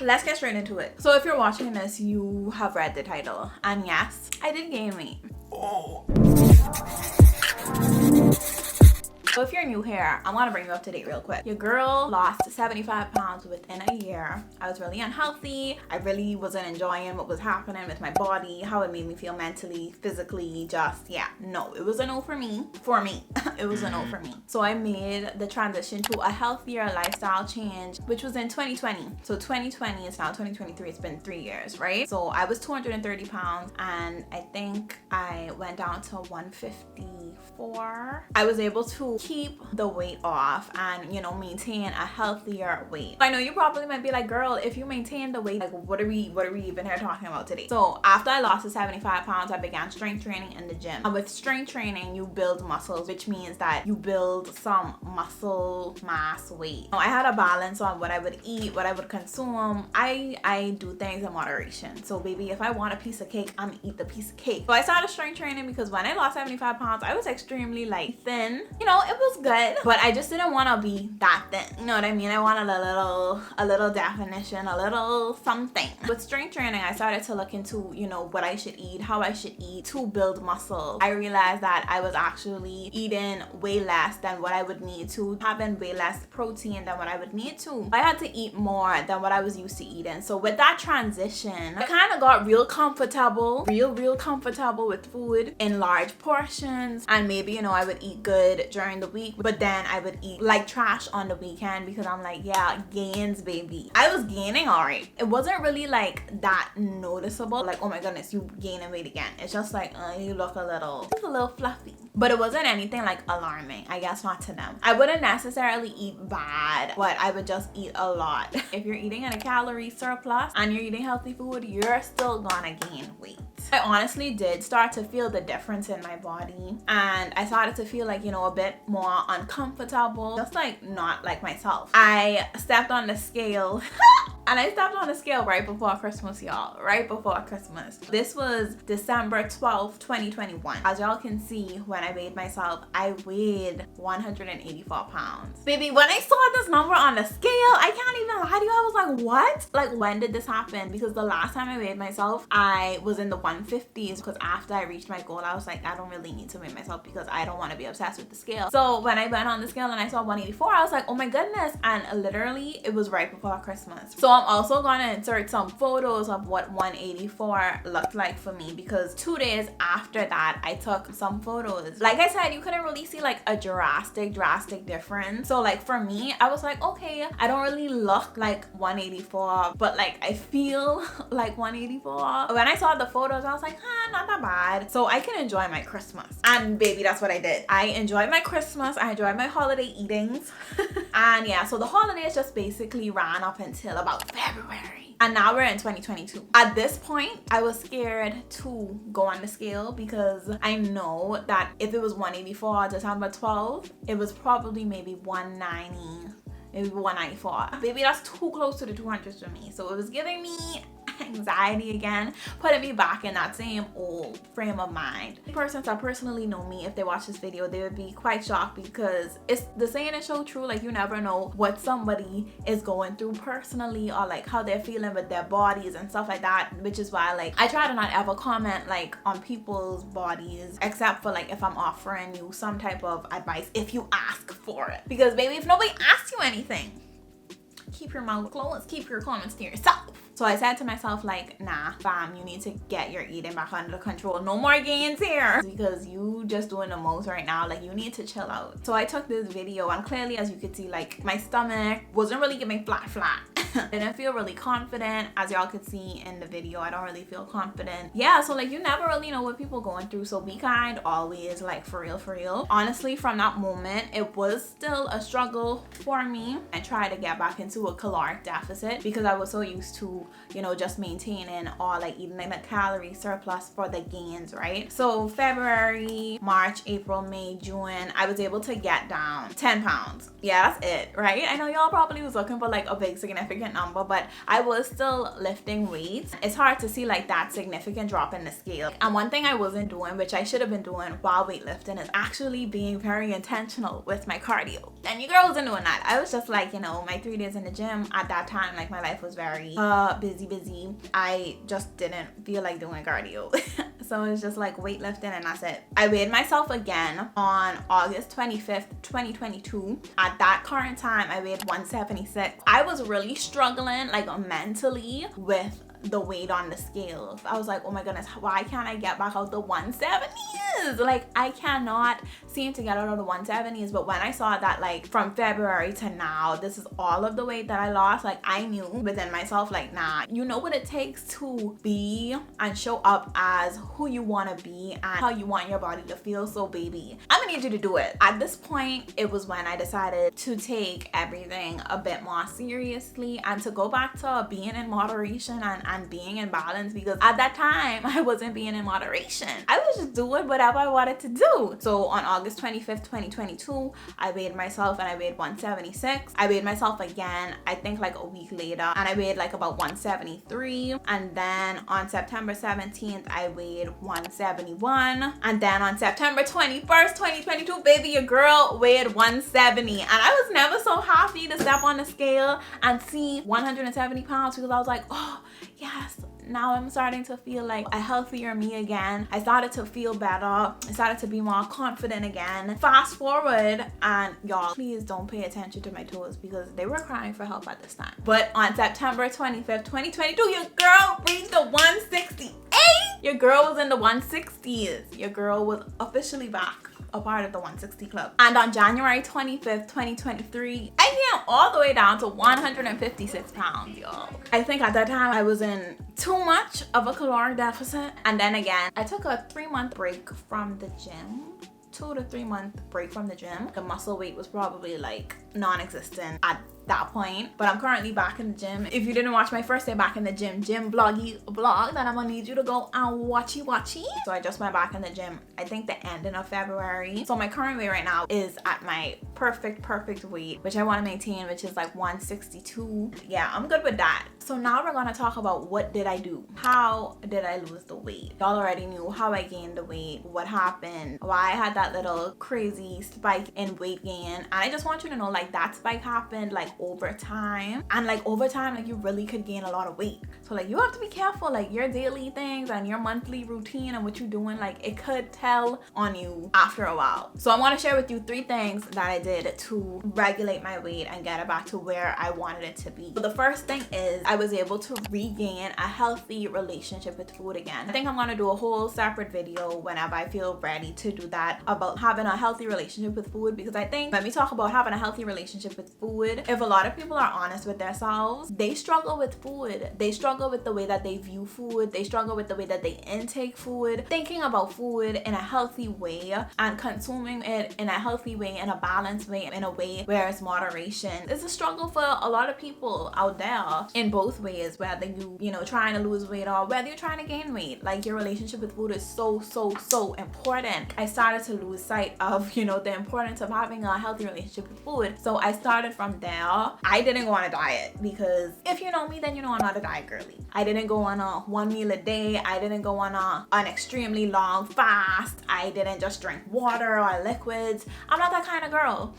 let's get straight into it. So if you're watching this, you have read the title, and yes, I did gain weight. Oh. So if you're new here, I want to bring you up to date real quick. Your girl lost 75 pounds within a year. I was really unhealthy. I really wasn't enjoying what was happening with my body, how it made me feel mentally, physically, no, it was a no for me. It was a no for me. So I made the transition to a healthier lifestyle change, which was in 2020. So 2020 is now 2023. It's been 3 years, right? So I was 230 pounds and I think I went down to 154. I was able to keep the weight off and, you know, maintain a healthier weight. I know you probably might be like, girl, if you maintain the weight, like what are we even here talking about today? So after I lost the 75 pounds, I began strength training in the gym. And with strength training, you build muscles, which means that you build some muscle mass weight. I had a balance on what I would eat, what I would consume. I do things in moderation. So baby, if I want a piece of cake, I'm gonna eat the piece of cake. So I started strength training because when I lost 75 pounds, I was extremely like thin. You know, it was good, but I just didn't want to be that thin. You know what I mean? I wanted a little definition, a little something. With strength training, I started to look into, you know, what I should eat, how I should eat to build muscle. I realized that I was actually eating way less than what I would need to, having way less protein than what I would need to. I had to eat more than what I was used to eating. So with that transition, I kind of got real comfortable with food in large portions, and maybe, you know, I would eat good during the week, but then I would eat like trash on the weekend because I'm like, yeah, gains, baby. I was gaining all right. It wasn't really like that noticeable, like, oh my goodness, you gaining weight again. It's just like, you look a little fluffy. But it wasn't anything like alarming, I guess, not to them. I wouldn't necessarily eat bad, but I would just eat a lot. If you're eating in a calorie surplus and you're eating healthy food, you're still gonna gain weight. I honestly did start to feel the difference in my body, and I started to feel like, you know, a bit more uncomfortable, just like not like myself. I stepped on the scale and I stepped on the scale right before Christmas, y'all. Right before Christmas. This was December 12th, 2021. As y'all can see, when I weighed myself, I weighed 184 pounds. Baby, when I saw this number on the scale, I can't even lie to you. I was like, what? Like, when did this happen? Because the last time I weighed myself, I was in the 150s, because after I reached my goal, I was like, I don't really need to weigh myself because I don't want to be obsessed with the scale. So when I went on the scale and I saw 184, I was like, oh my goodness. And literally, it was right before Christmas. So I'm also gonna insert some photos of what 184 looked like for me, because 2 days after that, I took some photos. Like I said, you couldn't really see like a drastic difference. So like for me, I was like, okay, I don't really look like 184, but like I feel like 184. When I saw the photos, I was like, not that bad. So I can enjoy my Christmas. And baby, that's what I did. I enjoyed my Christmas. I enjoyed my holiday eatings. And yeah, so the holidays just basically ran up until about February. And now we're in 2022. At this point, I was scared to go on the scale because I know that if it was 184 December 12th, it was probably maybe 190, maybe 194. Baby, that's too close to the 200s for me. So it was giving me anxiety again, putting me back in that same old frame of mind. Persons that personally know me, if they watch this video, they would be quite shocked, because it's the saying is so true. Like, you never know what somebody is going through personally, or like how they're feeling with their bodies and stuff like that, which is why like I try to not ever comment like on people's bodies, except for like if I'm offering you some type of advice, if you ask for it. Because baby, if nobody asks you anything, keep your mouth closed, keep your comments to yourself. So I said to myself, like, nah, fam, you need to get your eating back under control. No more gains here, because you just doing the most right now. Like, you need to chill out. So I took this video, and clearly, as you could see, like, my stomach wasn't really giving flat. Didn't feel really confident. As y'all could see in the video, I don't really feel confident. Yeah, so like, you never really know what people going through. So be kind always, like, for real. Honestly, from that moment, it was still a struggle for me. I tried to get back into a caloric deficit because I was so used to, you know, just maintaining or like eating like a calorie surplus for the gains, right? So February, March, April, May, June, I was able to get down 10 pounds. Yeah, that's it, right? I know y'all probably was looking for like a big significant significant number, but I was still lifting weights. It's hard to see like that significant drop in the scale. And one thing I wasn't doing, which I should have been doing while weightlifting, is actually being very intentional with my cardio. And your girl wasn't doing that. I was just like, you know, my 3 days in the gym at that time, like my life was very busy. I just didn't feel like doing cardio. So it was just like weightlifting and that's it. I weighed myself again on August 25th, 2022. At that current time, I weighed 176. I was really struggling like mentally with the weight on the scale. I was like, oh my goodness, why can't I get back out the 170s? Like I cannot seem to get out of the 170s. But when I saw that like from February to now, this is all of the weight that I lost, like I knew within myself, like nah, you know what it takes to be and show up as who you want to be and how you want your body to feel. So baby, I'm gonna need you to do it. At this point, it was when I decided to take everything a bit more seriously and to go back to being in moderation and being in balance, because at that time I wasn't being in moderation. I was just doing whatever I wanted to do. So on August 25th, 2022, I weighed myself and I weighed 176. I weighed myself again, I think like a week later, and I weighed like about 173. And then on September 17th, I weighed 171. And then on September 21st, 2022, baby, your girl weighed 170. And I was never so happy to step on the scale and see 170 pounds, because I was like, oh yes, now I'm starting to feel like a healthier me again. I started to feel better. I started to be more confident again. Fast forward, and y'all, please don't pay attention to my toes because they were crying for help at this time. But on September 25th, 2022, your girl reached the 168. Your girl was in the 160s. Your girl was officially back, a part of the 160 club. And on January 25th, 2023, I came all the way down to 156 pounds, y'all. I think at that time I was in too much of a caloric deficit. And then again, I took a 3-month break from the gym. 2 to 3 month break from the gym. The muscle weight was probably like non-existent at that point, but I'm currently back in the gym. If you didn't watch my first day back in the gym vlog, then I'm gonna need you to go and watchy. So I just went back in the gym, I think the ending of February. So my current weight right now is at my perfect weight, which I want to maintain, which is like 162. Yeah, I'm good with that. So now we're gonna talk about what did I do? How did I lose the weight? Y'all already knew how I gained the weight, what happened, why I had that little crazy spike in weight gain. And I just want you to know, like, that spike happened like over time, and like over time, like you really could gain a lot of weight. So like you have to be careful, like your daily things and your monthly routine and what you're doing, like it could tell on you after a while. So I want to share with you 3 things that I did to regulate my weight and get it back to where I wanted it to be. So the first thing is I was able to regain a healthy relationship with food again. I think I'm gonna do a whole separate video whenever I feel ready to do that, about having a healthy relationship with food, because I think when we talk about having a healthy relationship with food, if a lot of people are honest with themselves, they struggle with food. They struggle with the way that they view food. They struggle with the way that they intake food, thinking about food in a healthy way and consuming it in a healthy way, in a balanced way, in a way where it's moderation. It's a struggle for a lot of people out there in both ways, whether you know, trying to lose weight or whether you're trying to gain weight. Like your relationship with food is so important. I started to lose sight of, you know, the importance of having a healthy relationship with food. So I started from there. I didn't go on a diet, because if you know me, then you know I'm not a diet girly. I didn't go on a 1 meal a day. I didn't go on an extremely long fast. I didn't just drink water or liquids. I'm not that kind of girl.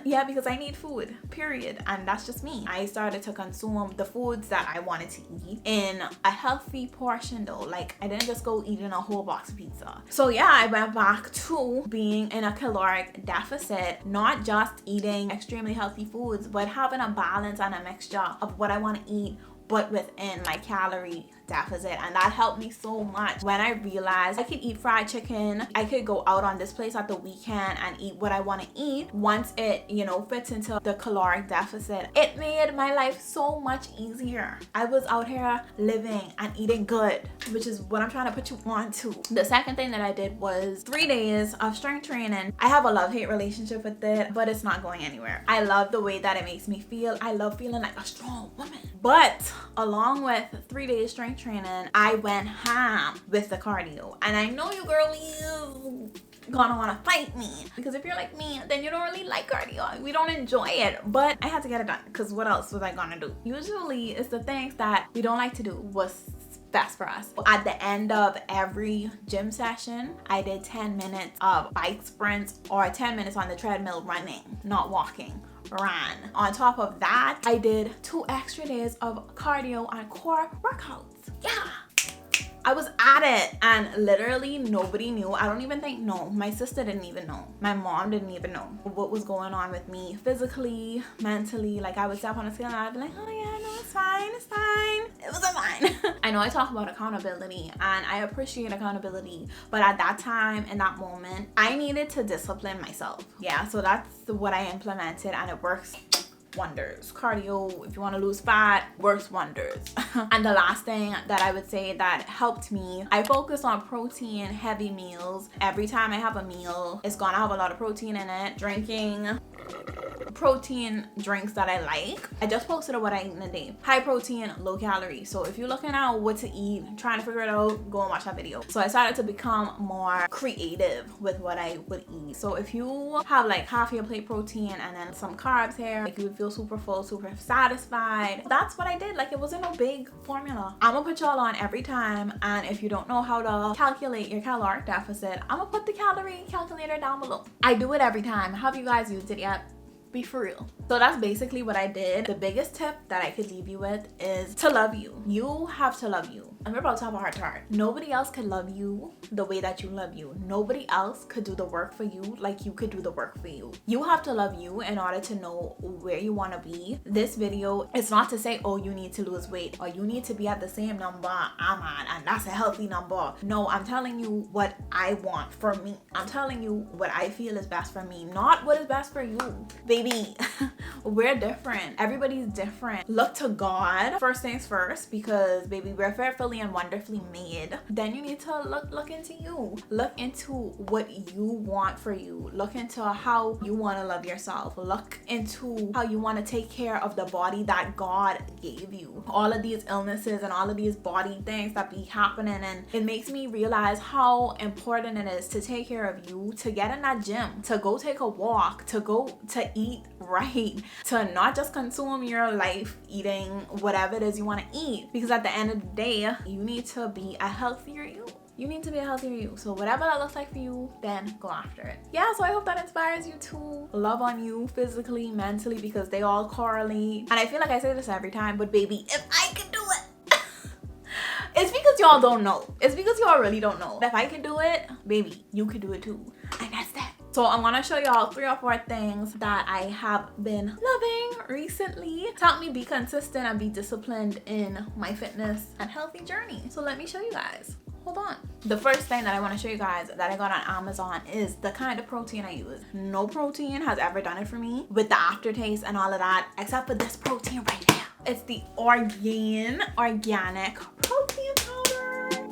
Yeah, because I need food, period. And that's just me. I started to consume the foods that I wanted to eat in a healthy portion though. Like I didn't just go eating a whole box of pizza. So yeah, I went back to being in a caloric deficit, not just eating extremely healthy foods, but having a balance and a mixture of what I want to eat, but within my calorie deficit. And that helped me so much when I realized I could eat fried chicken. I could go out on this place at the weekend and eat what I want to eat once it, you know, fits into the caloric deficit. It made my life so much easier. I was out here living and eating good, which is what I'm trying to put you on to. The second thing that I did was 3 days of strength training. I have a love-hate relationship with it, but it's not going anywhere. I love the way that it makes me feel. I love feeling like a strong woman. But along with 3 days strength training, I went ham with the cardio. And I know you girlies gonna wanna fight me. Because if you're like me, then you don't really like cardio. We don't enjoy it. But I had to get it done because what else was I gonna do? Usually it's the things that we don't like to do was best for us. At the end of every gym session, I did 10 minutes of bike sprints or 10 minutes on the treadmill running, not walking. Ran. On top of that, I did 2 extra days of cardio and core workouts. Yeah. I was at it and literally nobody knew. I don't even think, no, my sister didn't even know. My mom didn't even know what was going on with me physically, mentally. Like I would step on a scale and I'd be like, oh yeah, no, it's fine, it's fine. It was fine. I know I talk about accountability and I appreciate accountability, but at that time, in that moment, I needed to discipline myself. Yeah, so that's what I implemented and it works wonders. Cardio, if you want to lose fat, works wonders. And the last thing that I would say that helped me, I focus on protein heavy meals. Every time I have a meal, it's gonna have a lot of protein in it. Drinking protein drinks that I like. I just posted what I eat in a day. High protein, low calorie. So if you're looking at what to eat, trying to figure it out, go and watch that video. So I started to become more creative with what I would eat. So if you have like half your plate protein and then some carbs here, like you would feel super full, super satisfied. That's what I did. Like it wasn't no big formula. I'm gonna put y'all on every time, and if you don't know how to calculate your caloric deficit, I'm gonna put the calorie calculator down below. I do it every time. Have you guys used it yet? Be for real. So that's basically what I did. The biggest tip that I could leave you with is to love you. You have to love you. And we're about to have a heart to heart. Nobody else could love you the way that you love you. Nobody else could do the work for you like you could do the work for you. You have to love you in order to know where you want to be. This video is not to say, oh, you need to lose weight or you need to be at the same number I'm at and that's a healthy number. No, I'm telling you what I want for me. I'm telling you what I feel is best for me, not what is best for you. Baby, we're different. Everybody's different. Look to God first things first, because baby, we're fearfully and wonderfully made. Then you need to look into you. Look into what you want for you. Look into how you want to love yourself. Look into how you want to take care of the body that God gave you. All of these illnesses and all of these body things that be happening, and it makes me realize how important it is to take care of you, to get in that gym, to go take a walk, to go to eat right, to not just consume your life eating whatever it is you want to eat, because at the end of the day, you need to be a healthier you. You need to be a healthier you. So whatever that looks like for you, then go after it. Yeah, so I hope that inspires you to love on you physically, mentally, because they all correlate. And I feel like I say this every time, but baby, if I could do it, it's because y'all don't know. It's because y'all really don't know. If I can do it, baby, you can do it too. And that's that. So I'm gonna show y'all 3 or 4 things that I have been loving recently to help me be consistent and be disciplined in my fitness and healthy journey. So let me show you guys. Hold on. The first thing that I want to show you guys that I got on Amazon is the kind of protein I use. No protein has ever done it for me with the aftertaste and all of that, except for this protein right here. It's the organic protein powder.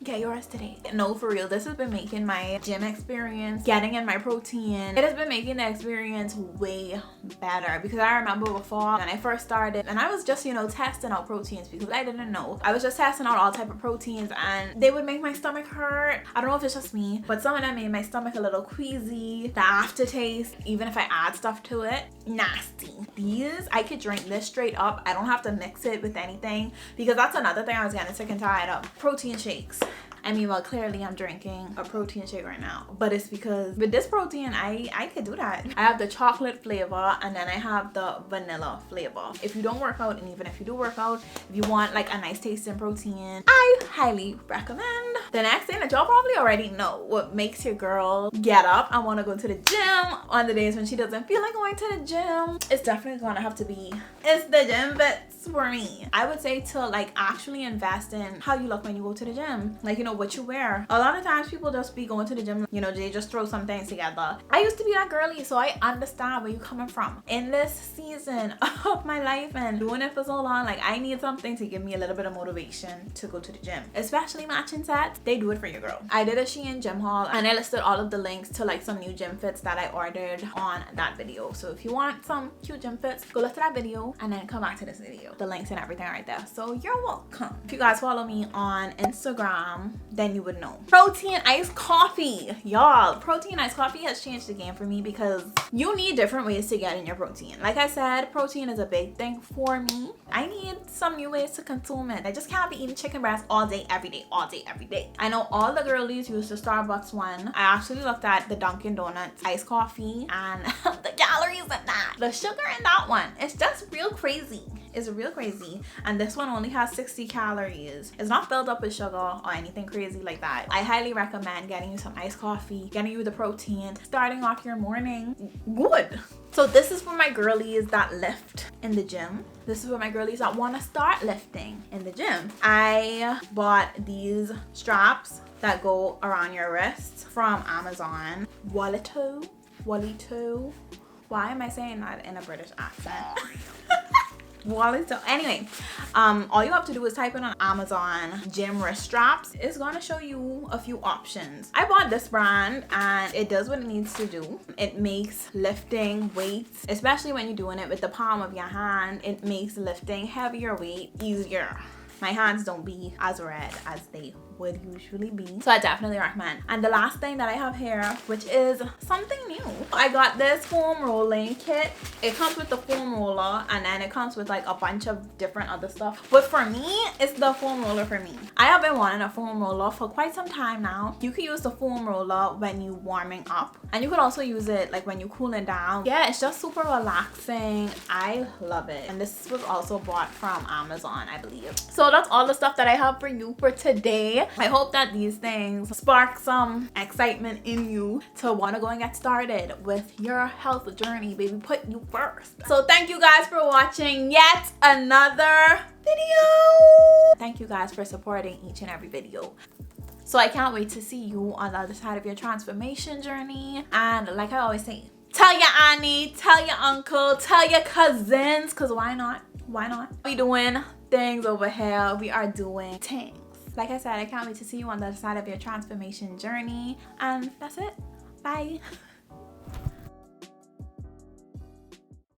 Get yours today. No, for real, this has been making my gym experience, getting in my protein, it has been making the experience way better, because I remember before when I first started and I was just, you know, testing out proteins because I didn't know. I was just testing out all type of proteins and they would make my stomach hurt. I don't know if it's just me, but some of them made my stomach a little queasy. The aftertaste, even if I add stuff to it, nasty. These, I could drink this straight up. I don't have to mix it with anything, because that's another thing I was getting sick and tired of. Protein shakes. I mean, well, clearly I'm drinking a protein shake right now, but it's because with this protein, I could do that. I have the chocolate flavor and then I have the vanilla flavor. If you don't work out, and even if you do work out, if you want like a nice tasting protein, I highly recommend. The next thing that y'all probably already know, what makes your girl get up and want to go to the gym on the days when she doesn't feel like going to the gym, it's definitely gonna have to be, it's the gym fits for me. I would say to like actually invest in how you look when you go to the gym. Like, you know, what you wear. A lot of times people just be going to the gym, you know, they just throw some things together. I used to be that girly, so I understand where you're coming from. In this season of my life and doing it for so long, like I need something to give me a little bit of motivation to go to the gym. Especially matching sets, they do it for your girl. I did a Shein gym haul and I listed all of the links to like some new gym fits that I ordered on that video. So if you want some cute gym fits, go look to that video and then come back to this video. put the links and everything right there. So you're welcome. If you guys follow me on Instagram, then you would know. Protein iced coffee. Y'all, protein iced coffee has changed the game for me because you need different ways to get in your protein. Like I said, protein is a big thing for me. I need some new ways to consume it. I just can't be eating chicken breast all day, every day, all day, every day. I know all the girlies use the Starbucks one. I actually looked at the Dunkin' Donuts iced coffee and the calories in that, the sugar in that one, it's just real crazy. It's real crazy. And this one only has 60 calories. It's not filled up with sugar or anything crazy like that. I highly recommend getting you some iced coffee, getting you the protein, starting off your morning good. So this is for my girlies that lift in the gym. This is for my girlies that want to start lifting in the gym. I bought these straps that go around your wrists from Amazon. Walito. Why am I saying that in a British accent? Walito. Anyway, all you have to do is type in on Amazon gym wrist straps. It's gonna show you a few options. I bought this brand and it does what it needs to do. It makes lifting weights, especially when you're doing it with the palm of your hand, it makes lifting heavier weight easier. My hands don't be as red as they would usually be, so I definitely recommend. And the last thing that I have here, which is something new, I got this foam rolling kit. It comes with the foam roller and then it comes with like a bunch of different other stuff, but for me it's the foam roller for me. I have been wanting a foam roller for quite some time now. You can use the foam roller when you warming up and you could also use it like when you cooling down. Yeah, it's just super relaxing. I love it. And this was also bought from Amazon, I believe. So that's all the stuff that I have for you for today. I hope that these things spark some excitement in you to want to go and get started with your health journey, baby. Put you first. So thank you guys for watching yet another video. Thank you guys for supporting each and every video. So I can't wait to see you on the other side of your transformation journey. And like I always say, tell your auntie, tell your uncle, tell your cousins, because why not? Why not? We doing things over here. We are doing things. Like I said, I can't wait to see you on the other side of your transformation journey. And that's it. Bye.